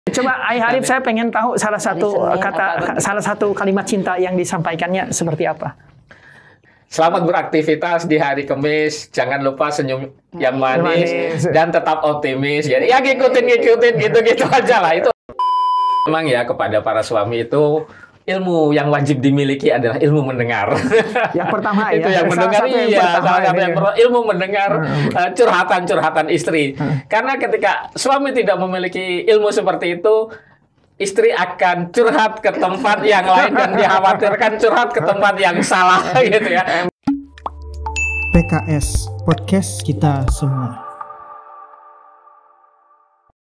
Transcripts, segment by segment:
Coba Ayah Arif, saya pengen tahu salah satu kalimat cinta yang disampaikannya seperti apa. Selamat beraktivitas di hari Kamis. Jangan lupa senyum yang manis dan tetap optimis. Jadi ya ngikutin gitu-gitu aja lah itu. Memang ya kepada para suami itu ilmu yang wajib dimiliki adalah ilmu mendengar. Yang pertama itu ya. yang mendengar salah satu yang pertama ilmu mendengar curhatan istri. Karena ketika suami tidak memiliki ilmu seperti itu, istri akan curhat ke tempat yang lain dan dikhawatirkan curhat ke tempat yang salah gitu ya. PKS Podcast kita semua.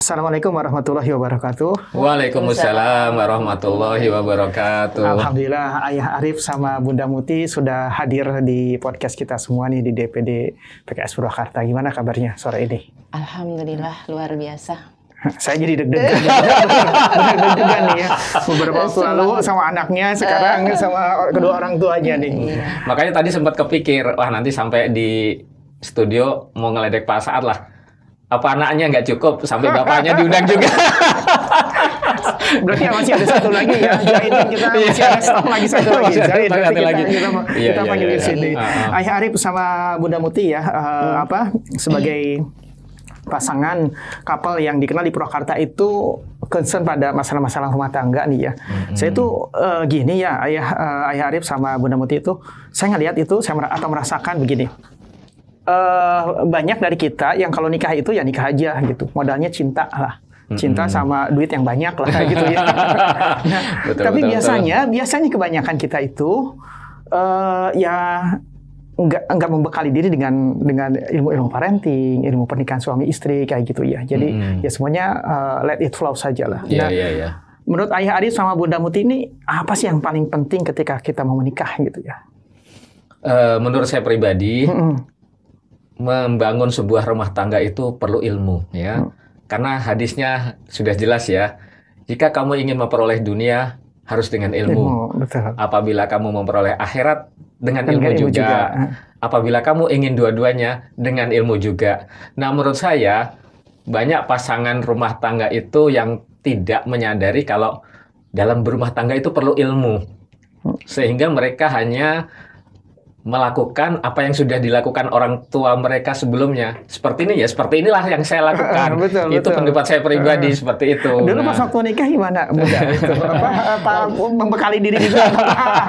Assalamualaikum warahmatullahi wabarakatuh. Waalaikumsalam warahmatullahi wabarakatuh. Alhamdulillah Ayah Arif sama Bunda Muti sudah hadir di podcast kita semua nih di DPD PKS Purwakarta. Gimana kabarnya sore ini? Alhamdulillah luar biasa. Saya jadi deg-degan nih ya. Beberapa waktu lalu sama anaknya, sekarang sama kedua orang tuanya nih. Makanya tadi sempat kepikir, wah nanti sampai di studio mau ngeledek Pak Saad lah. Apa anaknya nggak cukup sampai bapaknya diundang juga? Berarti masih ada satu lagi ya. Jahit kita masih ada stok lagi satu lagi. Jahit kita panggil di sini. Ayah Arif sama Bunda Muti ya, sebagai pasangan couple yang dikenal di Purwakarta itu concern pada masalah-masalah rumah tangga nih ya. Saya tuh gini ya, Ayah Arif sama Bunda Muti itu, saya ngelihat itu, atau merasakan begini. Banyak dari kita yang kalau nikah itu ya nikah aja gitu, modalnya cinta lah, cinta sama duit yang banyak lah gitu ya. Tapi biasanya kebanyakan kita itu ya nggak membekali diri dengan ilmu parenting, ilmu pernikahan suami istri kayak gitu ya. Jadi ya semuanya let it flow saja lah. Menurut Ayah Arif sama Bunda Muti ini apa sih yang paling penting ketika kita mau menikah gitu ya? Menurut saya pribadi. Membangun sebuah rumah tangga itu perlu ilmu ya. Karena hadisnya sudah jelas ya. Jika kamu ingin memperoleh dunia harus dengan ilmu. Betul. Apabila kamu memperoleh akhirat dengan ilmu juga. Apabila kamu ingin dua-duanya dengan ilmu juga. Nah, menurut saya banyak pasangan rumah tangga itu yang tidak menyadari kalau dalam berumah tangga itu perlu ilmu. Sehingga mereka hanya melakukan apa yang sudah dilakukan orang tua mereka sebelumnya. Seperti ini ya, seperti inilah yang saya lakukan. Itu pendapat saya pribadi seperti itu. Dulu pas waktu nikah gimana? Apa membekali diri juga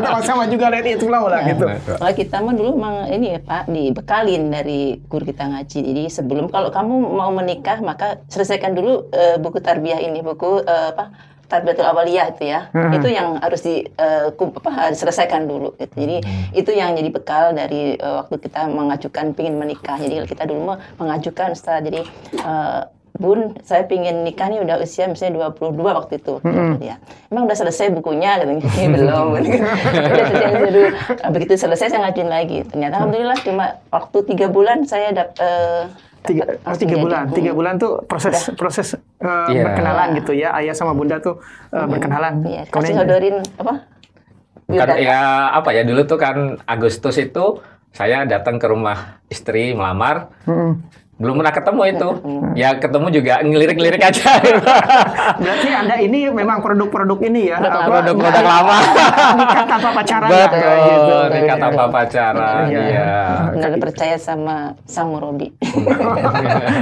atau sama juga let it flow lah gitu. Kalau kita mah dulu memang ini ya Pak, dibekalin dari guru kita ngaji. Jadi sebelum kalau kamu mau menikah maka selesaikan dulu buku tarbiyah ini, buku Tarbiyatul Awaliyah itu ya, itu yang harus diselesaikan dulu. Gitu. Jadi itu yang jadi bekal dari waktu kita mengajukan pingin menikah. Jadi kita dulu mengajukan Ustaz, jadi Bun, saya pingin nikah nih udah usia misalnya 22 waktu itu. Ya. Emang udah selesai bukunya? Belum. Begitu selesai saya ngajuin lagi. Ternyata alhamdulillah cuma waktu 3 bulan saya dapat 3 bulan tuh proses berkenalan gitu ya. Ayah sama Bunda tuh berkenalan. Iya, kasih sodorin apa? Dulu tuh kan Agustus itu saya datang ke rumah istri melamar. Belum pernah ketemu itu. Ya ketemu juga ngelirik-ngelirik aja. Berarti Anda ini memang produk-produk ini ya. Produk-produk lama. Nikah tanpa pacaran. Betul, gitu. Nikah tanpa pacaran. Iya. Benar percaya sama Sang Murabi.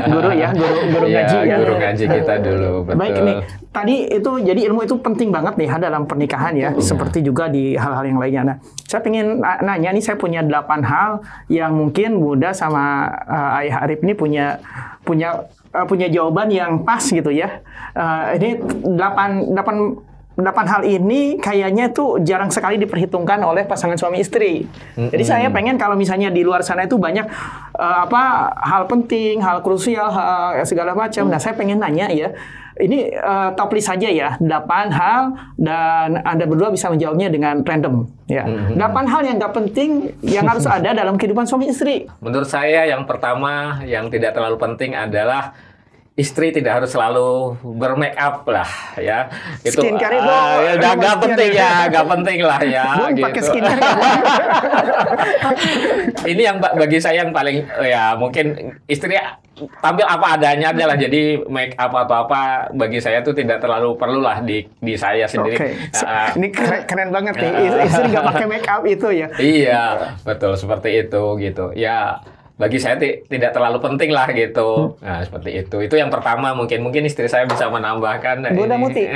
Guru ngaji ya. Guru ngaji kita dulu. Betul. Baik nih. Tadi itu jadi ilmu itu penting banget nih dalam pernikahan ya. Seperti juga di hal-hal yang lainnya. Nah, saya pengen nanya nih, saya punya 8 hal yang mungkin Bunda sama Ayah Arif ini punya jawaban yang pas gitu ya. Ini 8 hal ini kayaknya tuh jarang sekali diperhitungkan oleh pasangan suami istri. Jadi saya pengen kalau misalnya di luar sana itu banyak hal penting, hal krusial, segala macam. Nah, saya pengen nanya ya. Ini top list saja ya, 8 hal dan Anda berdua bisa menjawabnya dengan random ya. 8 hal yang nggak penting yang harus ada dalam kehidupan suami istri. Menurut saya yang pertama yang tidak terlalu penting adalah istri tidak harus selalu bermake up lah ya. Itu Skincare itu ya udah nggak penting ya, nggak penting lah ya. Bun, gitu. pakai skincare. Ini yang bagi saya yang paling ya mungkin istri tampil apa adanya adalah jadi make up atau apa bagi saya tuh tidak terlalu perlu lah di saya sendiri. Oke. Ini keren banget nih. Istri nggak pakai make up itu ya. Iya, betul seperti itu gitu. Ya bagi saya tidak terlalu penting lah gitu. Nah, seperti itu. Itu yang pertama mungkin istri saya bisa menambahkan. Bunda Muti.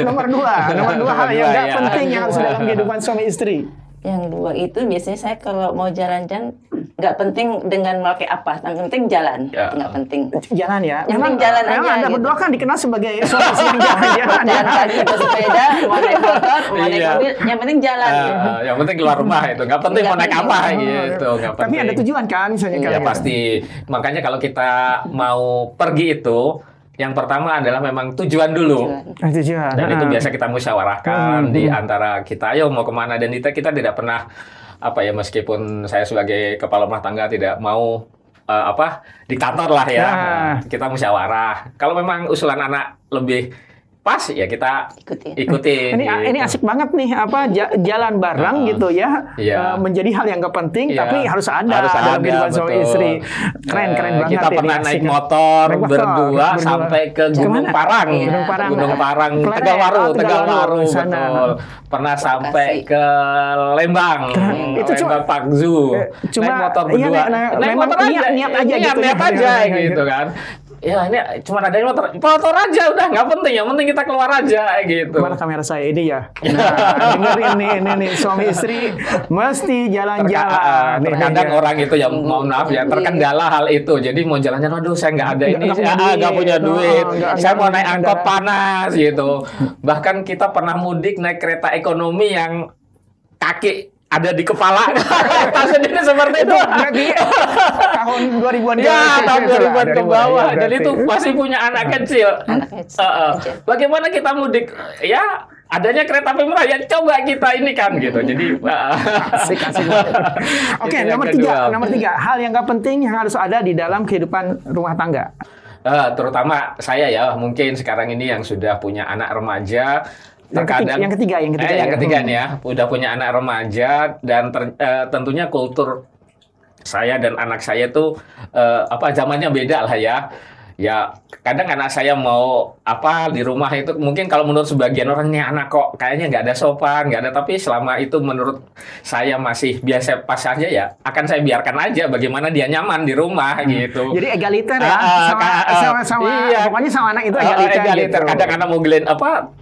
Nomor dua hal yang nggak penting yang harus dalam kehidupan suami istri. Yang dua itu biasanya saya kalau mau jalan-jalan nggak penting dengan memakai apa, yang penting jalan, nggak penting. Jalan ya. Yang penting jalan aja. Memang Anda gitu. berdua kan dikenal sebagai suami istri yang jalan-jalan. Jalan kaki, bersepeda, mau naik motor, mau naik mobil, yang penting jalan. Gitu. Yang penting keluar rumah itu, nggak penting mau naik apa gitu, nggak penting. Tapi ada tujuan kan, misalnya Ya pasti. Makanya kalau kita mau pergi itu, yang pertama adalah memang tujuan dulu. Tujuan. Dan itu biasa kita musyawarahkan di antara kita, ayo mau kemana, dan kita tidak pernah apa ya, meskipun saya sebagai kepala rumah tangga tidak mau diktator lah ya. Kita musyawarah. Kalau memang usulan anak lebih pas ya kita ikutin. Ini asik banget nih jalan bareng gitu ya. Menjadi hal yang gak penting tapi harus ada dalam kehidupan suami istri. Keren banget. Kita pernah naik motor berdua sampai ke Gunung Parang. Gunung Parang, Tegalwaru betul. Pernah sampai ke Lembang. Itu Lembang Pakzu. Naik motor berdua. Naik motor aja. Niat aja gitu kan. Ya ini cuma ada motor aja udah nggak penting, yang penting kita keluar aja gitu. Mana kamera saya ini ya? Nah, dengerin nih suami istri mesti jalan-jalan. Terkadang orang itu ya mohon maaf ya terkendala hal itu. Jadi mau jalan-jalan, aduh saya nggak ada ini, nggak punya duit, saya mau naik angkot panas gitu. Bahkan kita pernah mudik naik kereta ekonomi yang kaki ada di kepala. Tas sendiri seperti itu. Berarti tahun 2000-an ya, tahun 2000-an ke bawah. Jadi itu masih punya anak kecil. Bagaimana kita mudik? Ya, adanya kereta api murah, ya coba kita ini kan gitu. Jadi asik. Oke, nomor tiga hal yang nggak penting yang harus ada di dalam kehidupan rumah tangga. Terutama saya ya, mungkin sekarang ini yang sudah punya anak remaja. Yang ketiga nih ya, udah punya anak remaja dan tentunya kultur saya dan anak saya tuh zamannya beda lah ya. Ya kadang anak saya mau di rumah itu mungkin kalau menurut sebagian orang nih anak kok kayaknya nggak ada sopan, nggak ada, tapi selama itu menurut saya masih biasa pas saja ya akan saya biarkan aja bagaimana dia nyaman di rumah gitu. Jadi egaliter ya, sama pokoknya sama anak itu egaliter. Gitu. Kadang anak mau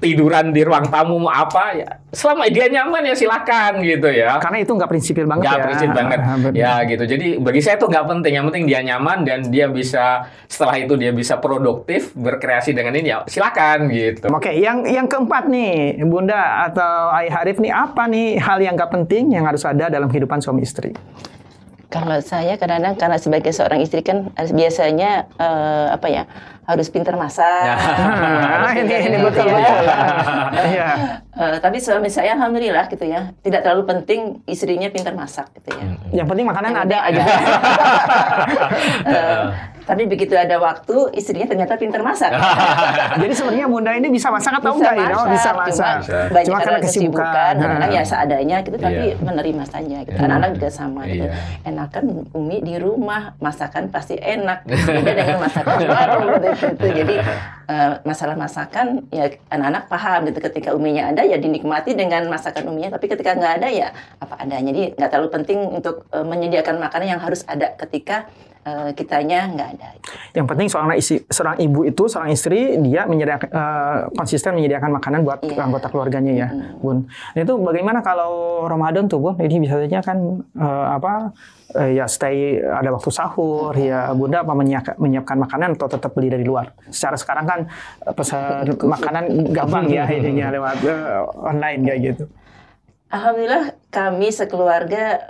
tiduran di ruang tamu mau apa ya, selama dia nyaman ya silakan gitu ya. Karena itu nggak prinsipil banget nggak prinsip banget ya gitu. Jadi bagi saya itu nggak penting, yang penting dia nyaman dan dia bisa setelah itu dia bisa produktif berkreasi dengan ini ya silakan gitu. Oke, yang keempat nih Bunda atau Ayah Arif nih, apa nih hal yang nggak penting yang harus ada dalam kehidupan suami istri? Kalau saya kadang-kadang karena sebagai seorang istri kan biasanya harus pintar masak. Ini betul. Tapi suami saya alhamdulillah gitu ya, tidak terlalu penting istrinya pintar masak gitu ya. Yang penting makanan ada aja. Tapi begitu ada waktu, istrinya ternyata pintar masak. Jadi sebenarnya Bunda ini bisa masak atau enggak? Bisa masak. Cuma karena kesibukan, kadang-kadang ya seadanya gitu, tapi menerima saja. Gitu. Anak-anak juga sama gitu. Enakan Umi di rumah, masakan pasti enak. Beda dengan masakan baru gitu. Jadi masalah masakan ya anak-anak paham gitu. Ketika Uminya ada ya dinikmati dengan masakan Uminya, tapi ketika nggak ada ya apa adanya. Jadi nggak terlalu penting untuk menyediakan makanan yang harus ada ketika kitanya nggak ada. Yang penting seorang ibu itu, seorang istri, dia konsisten menyediakan makanan buat anggota keluarganya ya, Bun. Dan itu bagaimana kalau Ramadan tuh, Bun? Ini biasanya kan stay ada waktu sahur, ya Bunda apa menyiapkan makanan atau tetap beli dari luar? Secara sekarang kan pesan makanan gampang ya ininya lewat online kayak gitu. Alhamdulillah kami sekeluarga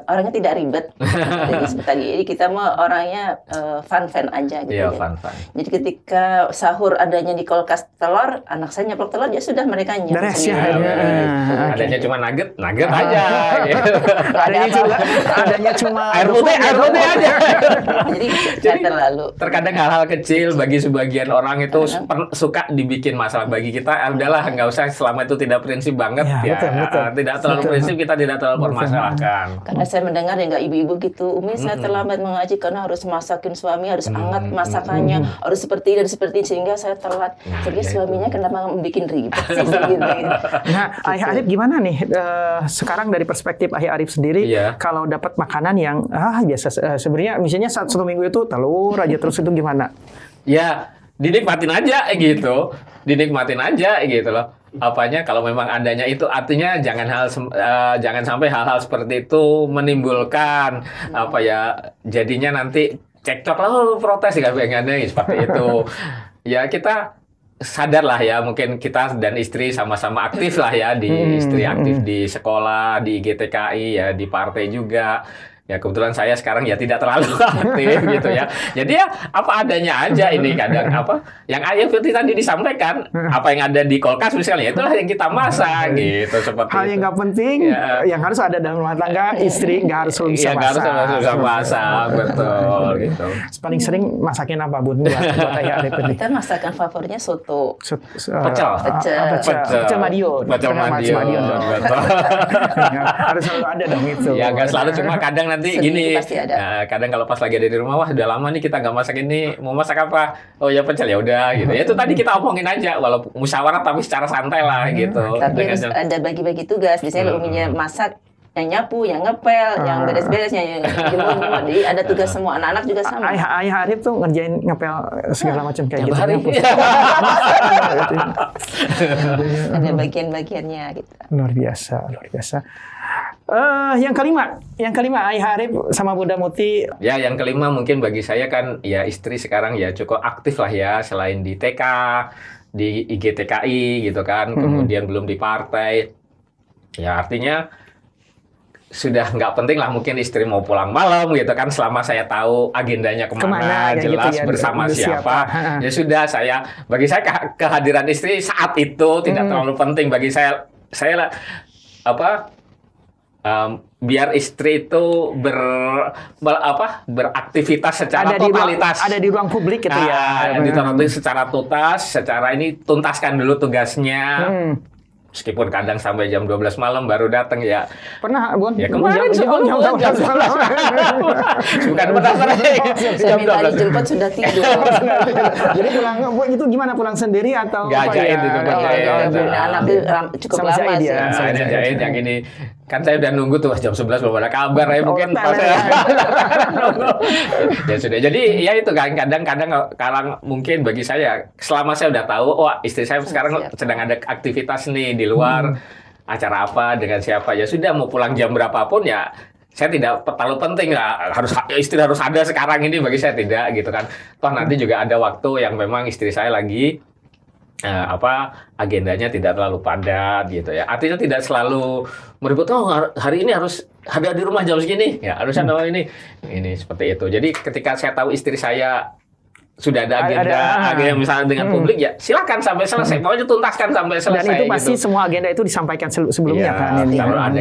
orangnya tidak ribet. Jadi kita mau orangnya fun-fun aja gitu. Iya, ya. fun-fun. Jadi ketika sahur adanya di kulkas telur, anak saya nyeplok telur, ya sudah mereka nyemplok Beres ya, sendiri. akhirnya. Adanya cuma nugget aja. Gitu. Adanya cuma Air putih aja. Jadi tidak terlalu. Terkadang hal-hal kecil bagi sebagian orang itu suka dibikin masalah. Bagi kita, udahlah nggak usah, selama itu tidak prinsip banget Ya, betul. tidak terlalu prinsip, kita tidak terlalu permasalahkan. Karena saya mendengar ya nggak ibu-ibu gitu, Umi saya terlambat mengaji karena harus masakin suami, harus hangat masakannya, harus seperti ini dan seperti ini, sehingga saya telat. Jadi suaminya kenapa bikin ribet sih gitu. Nah, Ayah Arif gimana nih? Sekarang dari perspektif Ayah Arif sendiri, kalau dapat makanan yang biasa, sebenarnya misalnya satu minggu itu telur aja terus, itu gimana? Ya, dinikmatin aja gitu. Dinikmatin aja gitu loh. Apanya kalau memang adanya itu, artinya jangan sampai hal-hal seperti itu menimbulkan jadinya nanti cekcok lah, protes ya pengennya seperti itu. Ya kita sadar lah ya, mungkin kita dan istri sama-sama aktif lah ya, istri aktif di sekolah, di GTKI ya, di partai juga. Ya kebetulan saya sekarang ya tidak terlalu aktif gitu ya. Jadi ya apa adanya aja ini, kadang yang ayah seperti tadi disampaikan, apa yang ada di kulkas misalnya, itulah yang kita masak gitu, seperti hal yang nggak penting, yang harus ada dalam rumah tangga, istri nggak harus selalu bisa masak. Nggak harus bisa masak, betul gitu. Paling sering masakin apa Bun buat Ayah Arif ini? Kita masakan favoritnya soto. Pecel Madiun. Betul. Harus selalu ada dong itu. Ya nggak selalu, cuma kadang nanti gini, pasti ada. Nah, kadang kalau pas lagi ada di rumah, wah udah lama nih kita nggak masak ini, mau masak apa? Oh ya pecel, ya udah gitu. Ya itu tadi kita omongin aja, walaupun musyawarah tapi secara santai lah gitu. Tapi harus ada bagi-bagi tugas. Biasanya kalau uminya masak, yang nyapu, yang ngepel, yang beres-beres, yang jemur. Jadi ada tugas semua, anak-anak juga sama. Ayah Arif tuh ngerjain ngepel segala macam kayak gitu. Ada bagian-bagiannya gitu. Luar biasa. Yang kelima Ayah Arif sama Bunda Muti. Ya, yang kelima mungkin bagi saya kan ya, istri sekarang ya cukup aktif lah ya, selain di TK, di IGTKI gitu kan, kemudian belum di partai. Ya artinya sudah nggak penting lah mungkin istri mau pulang malam gitu kan, selama saya tahu agendanya kemana jelas gitu ya, bersama siapa. Ya sudah, bagi saya kehadiran istri saat itu tidak terlalu penting bagi saya biar istri itu beraktivitas secara totalitas. Ada di ruang publik gitu ya. Secara tuntaskan dulu tugasnya. Meskipun kadang sampai jam 12 malam baru datang ya. Pernah, Bun? Ya kemarin jam 12 malam. Bukan pernah sering. Saya minta dijemput sudah tidur. Jadi itu gimana, pulang sendiri atau nggak jahit itu? Anak cukup lama sih. Ada jahit yang ini. Kan saya udah nunggu tuh jam 11 belum ada kabar ya, mungkin pas ya sudah. Jadi ya itu kan, kadang mungkin bagi saya, selama saya udah tahu istri saya sekarang sedang ada aktivitas nih di luar, acara apa dengan siapa, ya sudah, mau pulang jam berapapun ya saya tidak terlalu penting lah, istri harus ada sekarang ini, bagi saya tidak gitu kan. Toh nanti juga ada waktu yang memang istri saya lagi agendanya tidak terlalu padat gitu ya. Artinya tidak selalu meribut, hari ini harus ada di rumah jam segini, ya harus ada ini seperti itu. Jadi ketika saya tahu istri saya sudah ada agenda misalnya dengan publik, ya silakan sampai selesai, pokoknya tuntaskan sampai selesai. Dan itu pasti gitu. semua agenda itu disampaikan sebelumnya kan.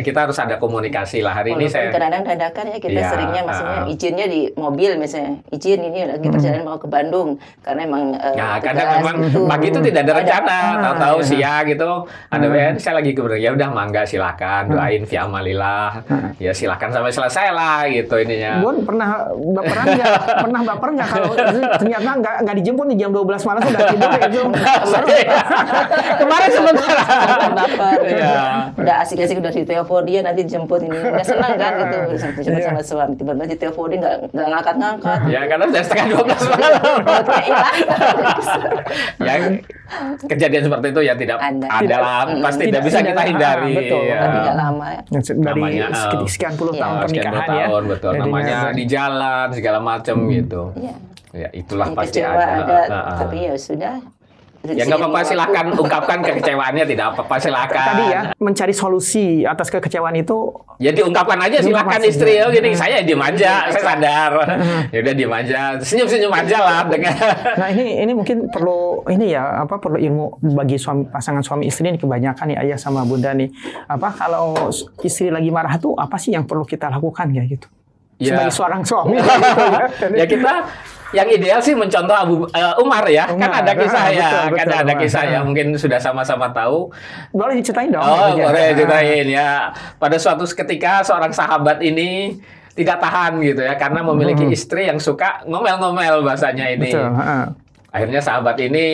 Kita harus ada komunikasi lah. Hari ini saya kadang-kadang dadakan ya, kita seringnya maksudnya izinnya di mobil misalnya, izin ini lagi perjalanan mau ke Bandung karena emang kadang memang pagi itu tidak ada rencana, tahu-tahu siang gitu ada saya lagi ke Bandung, ya udah mangga silakan, doain fi amalillah, ya silakan sampai selesai lah gitu ininya. Bun, pernah baper nggak kalau ternyata nggak dijemput di jam 12 malam sudah tidur gitu? Kemarin sebentar baper, udah asik-asik udah ditelepon dia, nanti dijemput ini, udah senang kan gitu, jemput sama suami, tiba-tiba ditelepon dia nggak ngangkat. Ya karena sudah setengah 12 malam. Ya kejadian seperti itu ya tidak ada lah, pasti tidak bisa kita hindari. Betul, tidak lama. Dari sekian puluh tahun pernikahan ya. Betul, namanya di jalan segala macam gitu. Ya itulah pasti ada. Tapi ya sudah, Ya nggak apa-apa, silakan ungkapkan kekecewaannya, tidak apa-apa, silakan. Tadi ya, mencari solusi atas kekecewaan itu. Ya diungkapkan aja, silakan istri. Oh gini, saya diem aja, saya sadar. Ya udah diem aja, senyum-senyum aja lah dengan. Nah ini mungkin perlu ini ya, perlu ilmu bagi pasangan suami istri ini kebanyakan nih ayah sama bunda nih. Kalau istri lagi marah tuh apa sih yang perlu kita lakukan ya gitu? Sebagai seorang suami. Ya kita yang ideal sih mencontoh Umar ya. Kan ada kisah ya. Betul, ada kisah ya. Mungkin sudah sama-sama tahu. Boleh diceritain dong. Oh, boleh diceritain ya. Pada suatu ketika seorang sahabat ini tidak tahan gitu ya, karena memiliki istri yang suka ngomel-ngomel bahasanya ini. Betul. Akhirnya sahabat ini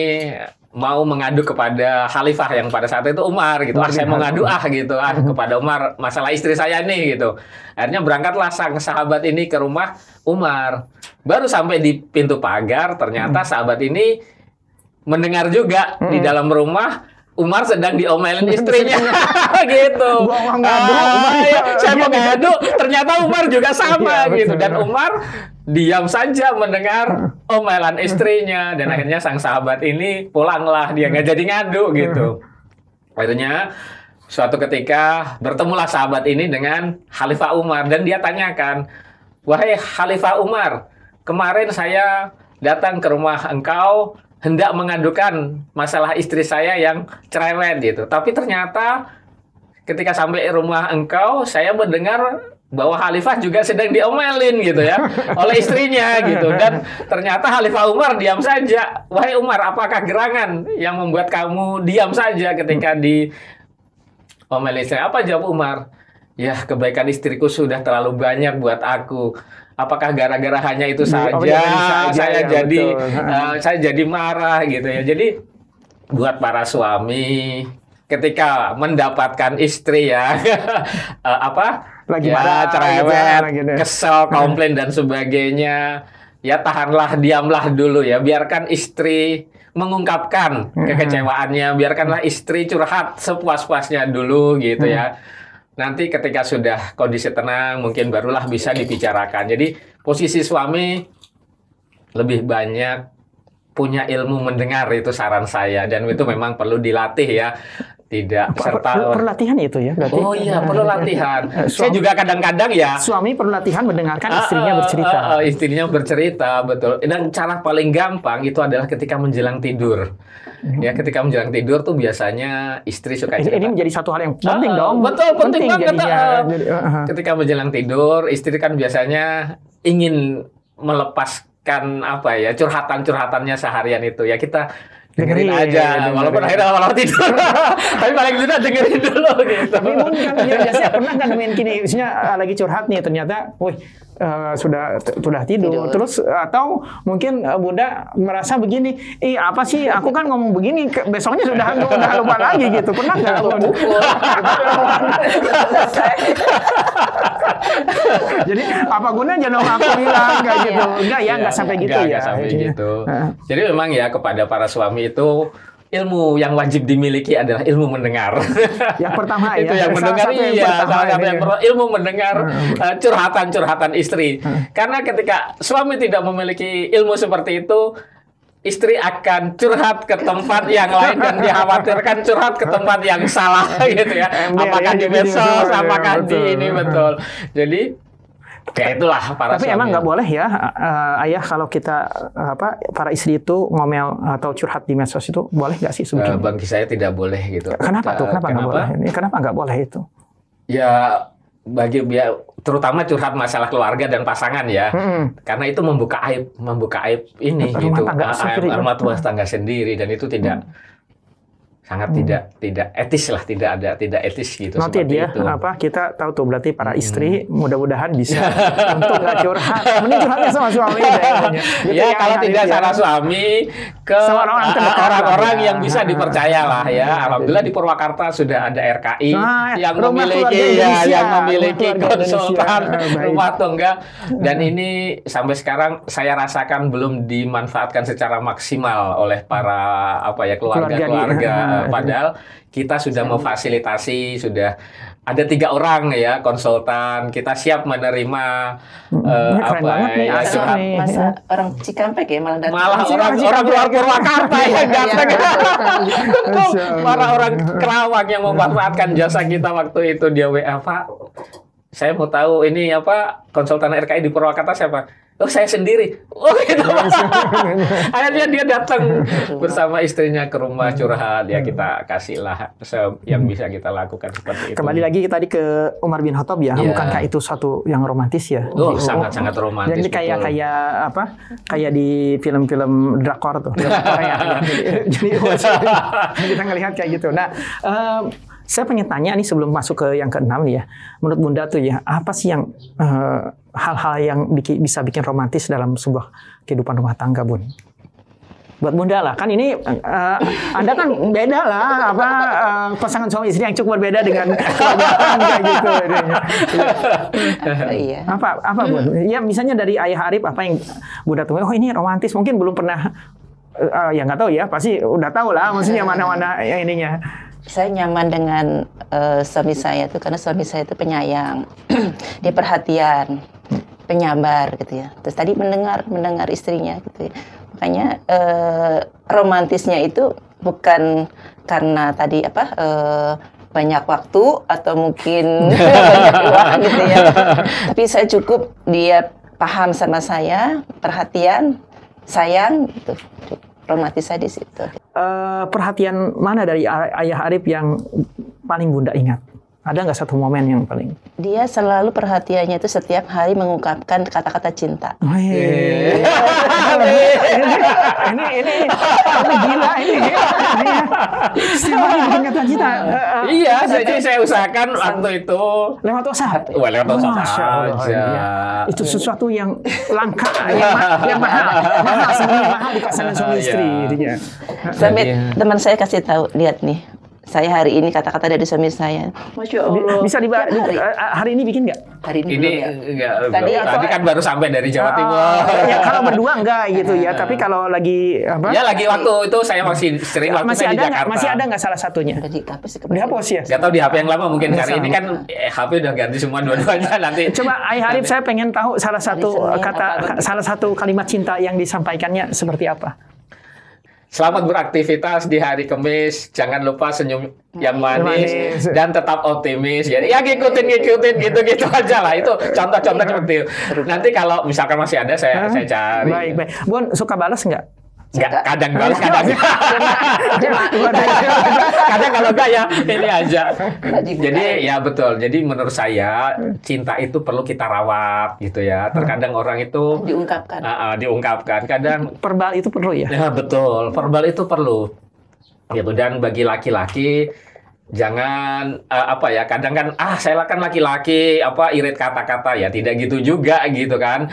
mau mengadu kepada khalifah yang pada saat itu Umar gitu. Saya mau ngadu gitu kepada Umar masalah istri saya nih gitu. Akhirnya berangkatlah sang sahabat ini ke rumah Umar. Baru sampai di pintu pagar, ternyata sahabat ini mendengar juga di dalam rumah Umar sedang diomelin istrinya gitu. Saya mau ngadu, ternyata Umar juga sama gitu. Dan Umar diam saja mendengar omelan istrinya. Dan akhirnya sang sahabat ini pulanglah, dia nggak jadi ngadu gitu. Akhirnya suatu ketika bertemulah sahabat ini dengan Khalifah Umar. Dan dia tanyakan, "Wahai Khalifah Umar, kemarin saya datang ke rumah engkau hendak mengadukan masalah istri saya yang cerewet gitu. Tapi ternyata ketika sampai rumah engkau, saya mendengar bahwa Khalifah juga sedang diomelin gitu ya oleh istrinya gitu. Dan ternyata Khalifah Umar diam saja. Wahai Umar, apakah gerangan yang membuat kamu diam saja ketika diomelin istri?" Apa jawab Umar? "Ya, kebaikan istriku sudah terlalu banyak buat aku. Apakah gara-gara hanya itu saja saya jadi marah gitu ya." Jadi buat para suami ketika mendapatkan istri ya lagi marah, cerewet, gitu. Kesel, komplain dan sebagainya, ya tahanlah, diamlah dulu ya. Biarkan istri mengungkapkan kekecewaannya, biarkanlah istri curhat sepuas-puasnya dulu gitu ya. Nanti ketika sudah kondisi tenang, mungkin barulah bisa dibicarakan. Jadi posisi suami lebih banyak punya ilmu mendengar, itu saran saya. Dan itu memang perlu dilatih ya. Tidak serta perlu latihan itu ya berarti. Oh iya, perlu latihan. Saya juga kadang-kadang ya. Suami perlu latihan mendengarkan istrinya bercerita. Istrinya bercerita, betul. Dan cara paling gampang itu adalah ketika menjelang tidur. Ya, ketika menjelang tidur tuh biasanya istri suka cerita. Ini menjadi satu hal yang penting dong. Betul, penting banget. Ketika menjelang tidur, istri kan biasanya ingin melepaskan curhatan-curhatannya seharian itu. Ya kita dengerin aja, walaupun akhirnya malah tidur. Tapi paling tidak dengerin dulu gitu. Tapi mungkin biasanya pernah kan nemuin gini, misalnya lagi curhat nih, ternyata, sudah tidur. Terus atau mungkin Bunda merasa begini, apa sih, aku kan ngomong begini, besoknya sudah lupa lagi gitu. Pernah nggak? Jadi apa gunanya dong aku bilang kayak gitu? Enggak ya, enggak sampai gitu ya. Sampai gitu. Jadi memang ya kepada para suami itu ilmu yang wajib dimiliki adalah ilmu mendengar. Yang pertama itu yang mendengar, salah satu yang pertama, ilmu mendengar curhatan-curhatan istri. Karena ketika suami tidak memiliki ilmu seperti itu, istri akan curhat ke tempat yang lain dan dikhawatirkan curhat ke tempat yang salah gitu ya. Apakah di medsos, apakah di ini, betul. Jadi kayak itulah para Tapi suami. Emang nggak boleh ya, ayah, kalau kita para istri itu ngomel atau curhat di medsos itu boleh nggak sih sebetulnya? Bagi saya tidak boleh gitu. Kenapa tuh? Kenapa nggak boleh? Kenapa nggak boleh itu? Ya terutama curhat masalah keluarga dan pasangan ya, karena itu membuka aib ini gitu, rumah tangga sendiri, dan itu tidak sangat tidak etis lah, tidak etis gitu. Nanti dia itu. Kita tahu tuh berarti para istri mudah-mudahan bisa untuk nggak curhat, mending curhatnya sama suami gitu ya kalau tidak sama suami ke orang-orang yang bisa dipercaya lah ya. Alhamdulillah di Purwakarta sudah ada RKI yang memiliki konsultan rumah tangga, dan ini sampai sekarang saya rasakan belum dimanfaatkan secara maksimal oleh para keluarga Padahal kita sudah memfasilitasi, sudah ada 3 orang ya konsultan, kita siap menerima keren banget nih, ya, curhat. Masa orang Cikampek ya malah datang. Malah orang luar Purwakarta yang datang. Para orang Kerawang yang memanfaatkan jasa kita waktu itu, dia WA, Pak, saya mau tahu ini apa konsultan RKI di Purwakarta siapa? Oh, saya sendiri. Oh, gitu. Akhirnya dia datang bersama istrinya ke rumah curhat. Ya kita kasihlah yang bisa kita lakukan seperti itu. Kembali lagi tadi ke Umar bin Khattab ya, Iya. bukankah itu suatu yang romantis ya? Oh, sangat-sangat romantis. Jadi kayak di film-film drakor tuh, film Korea. Jadi kita ngelihat kayak gitu. Nah, saya pengen tanya nih sebelum masuk ke yang ke-6 nih ya. Menurut Bunda tuh ya, apa sih yang hal-hal yang bisa bikin romantis dalam sebuah kehidupan rumah tangga, Bun? Buat Bunda lah, kan ini Anda kan beda lah, pasangan suami istri yang cukup berbeda dengan keluargaan kayak gitu. Iya. Apa Bun? Ya misalnya dari Ayah Arif, apa yang Bunda tuh, oh ini romantis, mungkin belum pernah, ya nggak tahu ya, pasti udah tahu lah, maksudnya mana-mana yang ininya. Saya nyaman dengan suami saya tuh karena suami saya itu penyayang, dia perhatian, penyabar gitu ya. Terus tadi mendengar istrinya gitu ya. Makanya romantisnya itu bukan karena tadi banyak waktu atau mungkin banyak uang gitu ya. Tapi saya cukup dia paham sama saya, perhatian, sayang gitu. Romantis saya di situ. Perhatian mana dari Ayah Arif yang paling Bunda ingat? Ada nggak satu momen yang paling? Dia selalu perhatiannya itu setiap hari mengungkapkan kata-kata cinta. Ini gila ini. Setiap hari bikin kata cinta. Iya, jadi saya usahakan waktu itu Lewat WhatsApp. Wah, lewat WhatsApp Masya Allah, aja. iya. Itu sesuatu yang langka, yang mahal sebenarnya mahal di pasangan suami istri. Intinya. Sampai teman saya kasih tahu, lihat nih, saya hari ini kata-kata dari suami saya. Masya Allah. Bisa hari ini bikin nggak? Hari ini Ini belum ya. enggak, tadi kan baru sampai dari Jawa Timur. Ya kalau berdua enggak gitu ya, tapi kalau lagi apa? Ya lagi waktu itu saya masih sering waktu masih saya di ada Jakarta. masih ada nggak salah satunya? Udah dihapus sih. Dihapus ya? Gak tahu di HP yang lama mungkin Nggak hari ini kan HP udah ganti semua dua-duanya nanti. Coba Ayah Arif, saya pengen tahu salah satu Senin, salah satu kalimat cinta yang disampaikannya seperti apa? Selamat beraktivitas di hari Kamis. Jangan lupa senyum yang manis dan tetap optimis. Ya ngikutin gitu-gitu aja lah. Itu contoh-contoh seperti itu. Nanti kalau misalkan masih ada saya cari. Baik. Bun, suka balas nggak? Enggak, kadang balas, kadang. Kadang kalau enggak ya ini aja. Jadi ya betul. Jadi menurut saya cinta itu perlu kita rawat gitu ya. Terkadang orang itu Diungkapkan. diungkapkan. Kadang Verbal itu perlu ya? ya betul, verbal itu perlu. Gitu. Dan bagi laki-laki jangan kadang kan saya kan laki-laki irit kata-kata ya, tidak gitu juga gitu kan.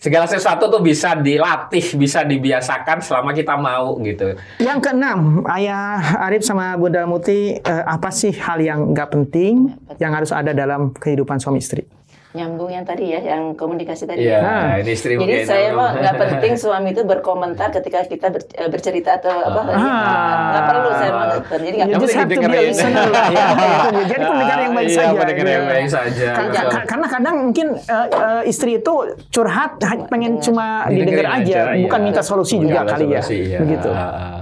Segala sesuatu tuh bisa dilatih, bisa dibiasakan selama kita mau gitu. Yang keenam, Ayah Arif sama Bunda Muti, apa sih hal yang nggak penting yang harus ada dalam kehidupan suami istri? Nyambung yang tadi ya, yang komunikasi tadi. Iya, ini istri Jadi mungkin. saya mah nggak penting suami itu berkomentar ketika kita bercerita atau nggak perlu saya mah. Jadi nggak Yang Just penting have to be didengerin. listener lah, ya. Jadi pendengar yang baik Iya, saja. pendengar yang baik saja. Karena kadang mungkin istri itu curhat pengen cuma didengar aja, iya. bukan minta solusi juga Nggak ada kali ya, solusi, iya. begitu.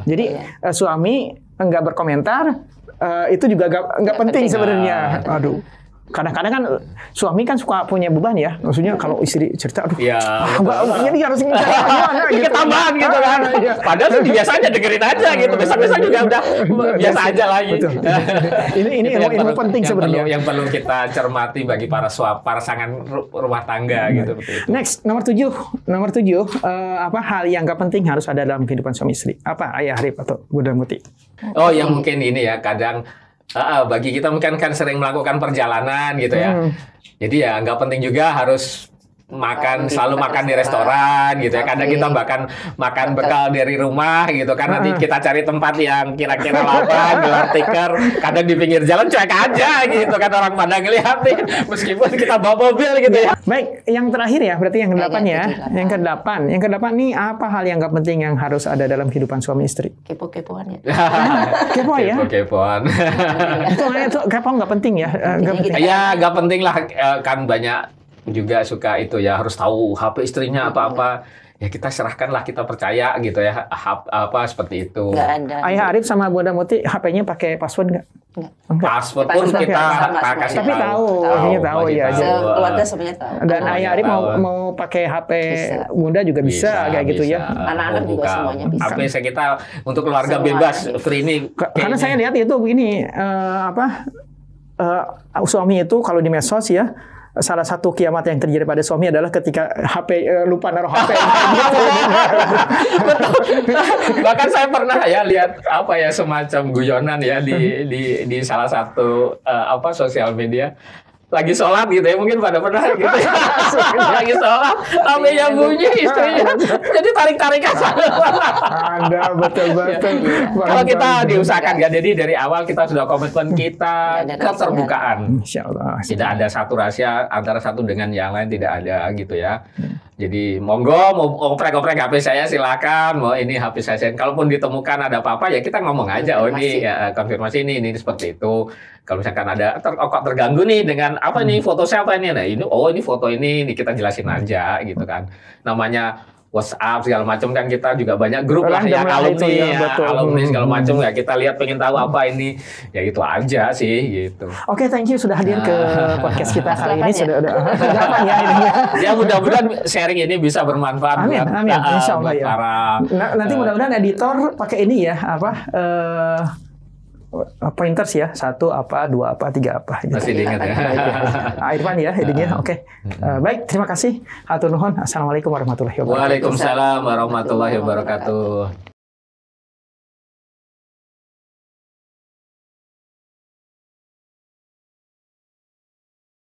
Jadi suami nggak berkomentar, itu juga nggak penting sebenarnya. Aduh. Kadang-kadang kan suami kan suka punya beban ya, maksudnya kalau istri cerita, aduh, Iya, ini harus mencari gimana gitu. Ketambahan gitu kan. Padahal tuh biasa aja dengerin aja gitu. Besok-besok juga udah biasa aja lagi. Betul. Ini ilmu penting sebenarnya. Yang perlu kita cermati bagi para pasangan rumah tangga gitu. Next, nomor 7, apa hal yang nggak penting harus ada dalam kehidupan suami istri? Apa Ayah Arif atau Bunda Muti? Oh, yang mungkin ini ya, kadang bagi kita mungkin kan sering melakukan perjalanan gitu ya. Jadi ya nggak penting juga harus selalu makan di restoran gitu ya. Kadang kita makan bekal dari rumah gitu kan. Nanti kita cari tempat yang kira-kira lapang, gelar tikar. Kadang di pinggir jalan cuek aja gitu kan, orang pada ngeliatin meskipun kita bawa mobil gitu ya. Baik, yang terakhir ya, berarti yang ke-8 ya. Yang ke-8 nih, apa hal yang nggak penting yang harus ada dalam kehidupan suami istri? Kepo-kepoan ya. Kepo ya? Kepo-kepoan. Itu kepo nggak penting ya? Nggak penting. Ya, nggak penting lah. Kan banyak juga suka itu ya, harus tahu HP istrinya apa-apa. Ya kita serahkanlah, kita percaya gitu ya, apa seperti itu. Nggak ada. Ayah Arif sama Bunda Muti HP-nya pakai password nggak? Password pun kita kasih tapi tahu ya. Keluarga semuanya tahu. Dan Ayah Arif mau pakai HP Bunda juga bisa kayak gitu ya. Anak-anak juga semuanya bisa. HP kita untuk keluarga bebas, free ini. Karena saya lihat itu begini, suami itu kalau di medsos ya, salah satu kiamat yang terjadi pada suami adalah ketika HP lupa naruh HP. Bahkan saya pernah ya lihat semacam guyonan ya di salah satu sosial media. Lagi sholat gitu ya, mungkin pada pernah gitu ya. Lagi sholat, HP-nya bunyi istrinya, jadi tarik-tarikan. Anda betul-betul. Kalau kita diusahakan ya, jadi dari awal kita sudah komitmen kita keterbukaan. Insya Allah. Tidak ada satu rahasia antara satu dengan yang lain, tidak ada gitu ya. Jadi monggo mau oprek-oprek HP saya silakan, mau ini HP saya. Kalaupun ditemukan ada apa-apa ya kita ngomong aja, ini ya, konfirmasi ini seperti itu. Kalau misalkan ada terganggu nih dengan apa nih foto siapa ini, nah ini foto ini kita jelasin aja gitu kan. Namanya WhatsApp segala macam kan, kita juga banyak grup lah yang alumni segala macam ya, kita lihat pengen tahu apa ini ya, itu aja sih gitu. Oke, thank you sudah hadir ke podcast kita kali ini. Sudah ya ini. Ya mudah-mudahan sharing ini bisa bermanfaat. Amin, insya Allah ya. Nanti mudah-mudahan editor pakai ini ya pointers ya, 1 apa, 2 apa, 3 apa gitu. Masih diingat ya. Irfan ya headingnya. Oke. Baik, terima kasih. Hatur nuhun. Assalamualaikum warahmatullahi wabarakatuh. Waalaikumsalam warahmatullahi wabarakatuh.